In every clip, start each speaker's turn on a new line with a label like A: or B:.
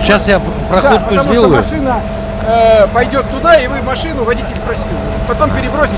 A: Сейчас я проходку
B: потому
A: сделаю.
B: что машина пойдет туда, и вы машину, водитель просил. Потом перебросите.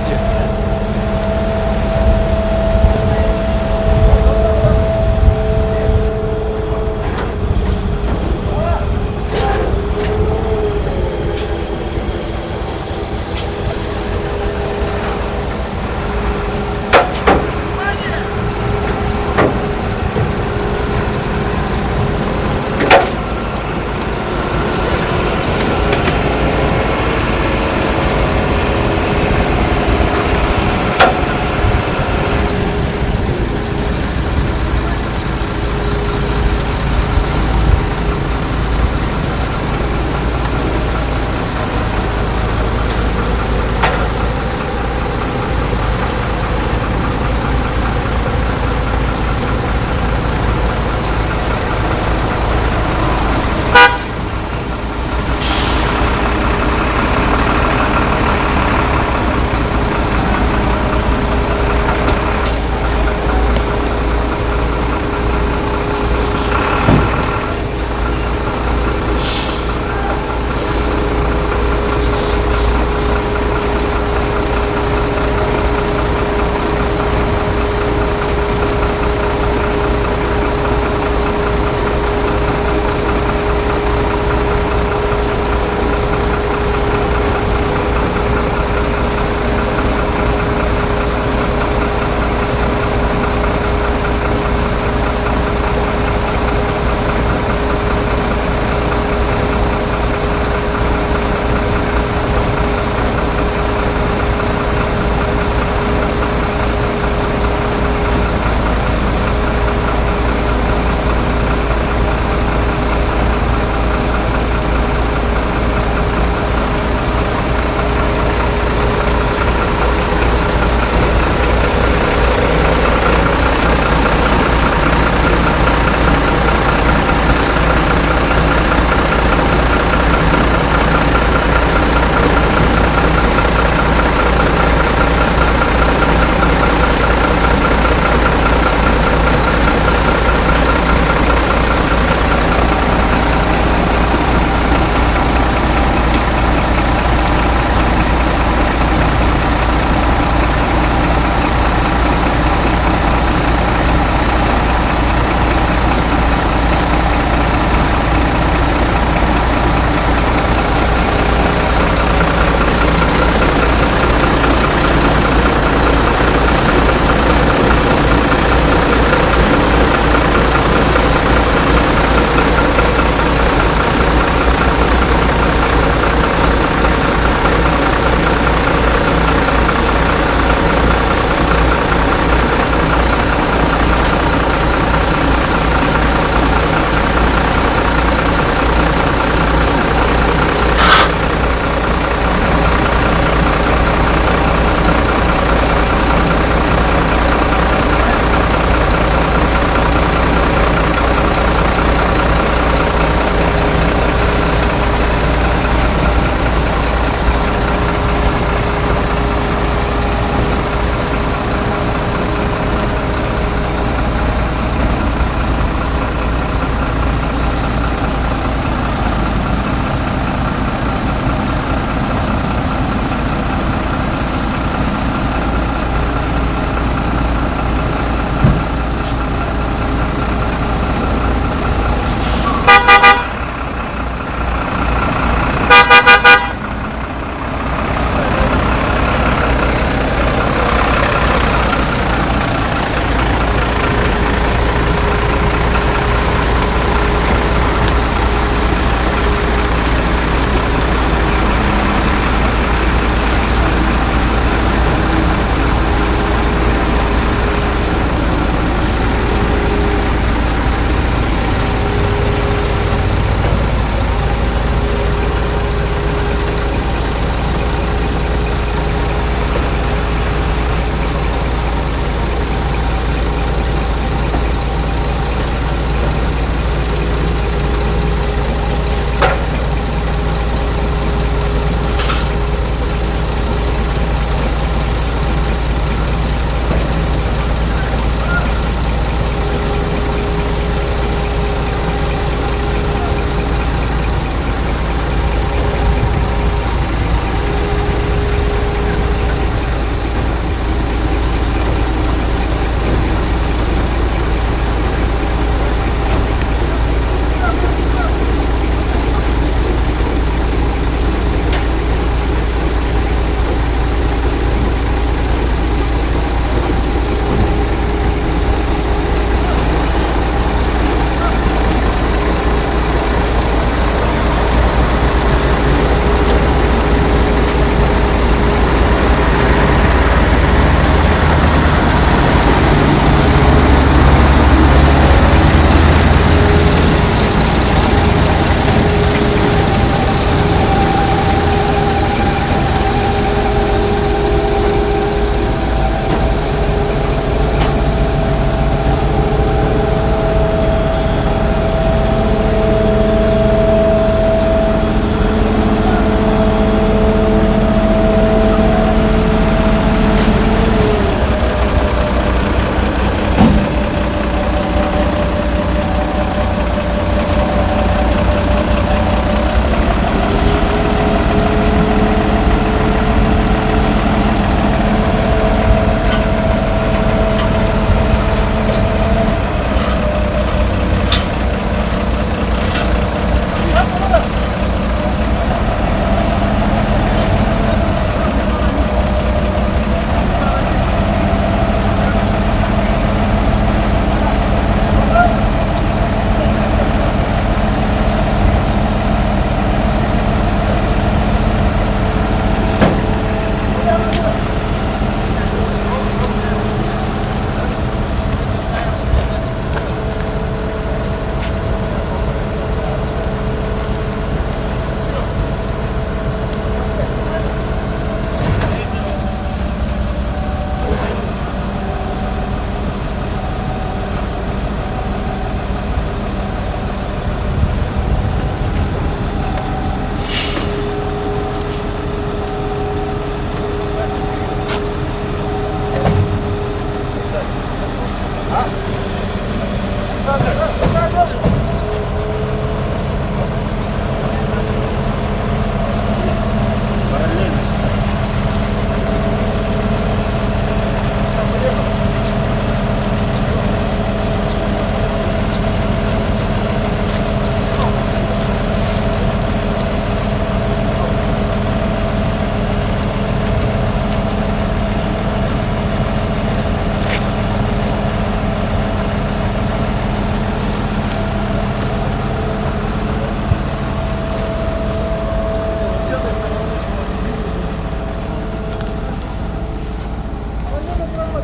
B: Ну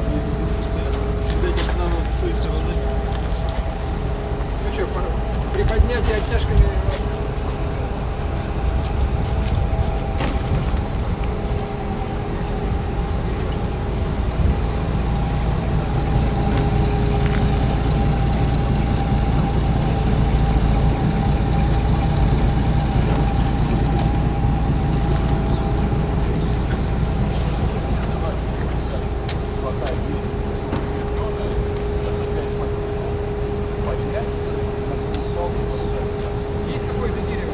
B: что, при поднятии оттяжками... Есть какое-то дерево?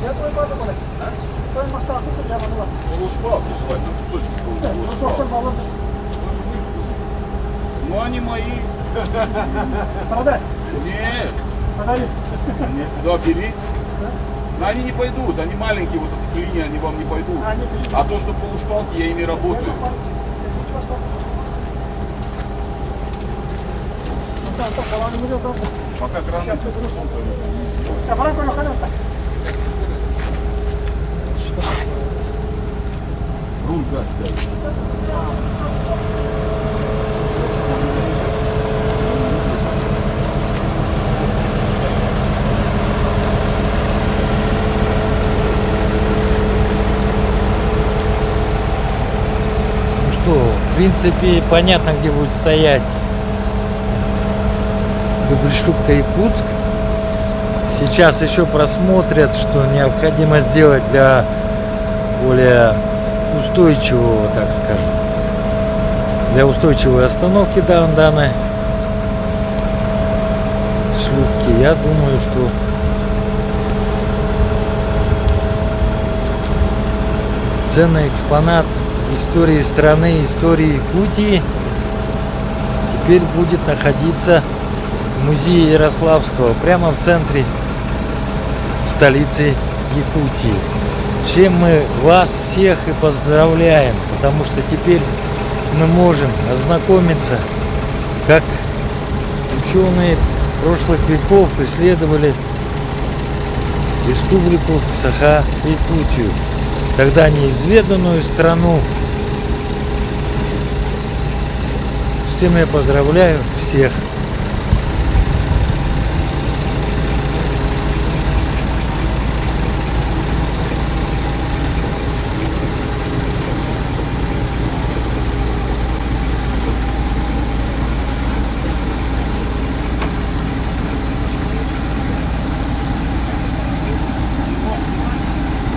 A: Я твой подумал. Твой мастак, я подумал.
C: Полушпалки желательно, кусочки полушпалки. Ну они мои.
A: Продай.
C: Нет.
A: Подари.
C: Нет, куда бери? Но они не пойдут, они маленькие, вот эти клини, они вам не пойдут. А то, что полушпалки, я ими работаю. Пока краны. Руль как ставить?
D: Ну что, в принципе, понятно, где будет стоять Габришук-Якутск. Сейчас еще просмотрят, что необходимо сделать для более устойчивого, так скажем, для устойчивой остановки данной шлюпки. Я думаю, что ценный экспонат истории страны, истории Якутии теперь будет находиться в музее Ярославского, прямо в центре столицы Якутии. С чем мы вас всех и поздравляем, потому что теперь мы можем ознакомиться, как ученые прошлых веков исследовали республику Саха-Якутию, тогда неизведанную страну. С чем я поздравляю всех.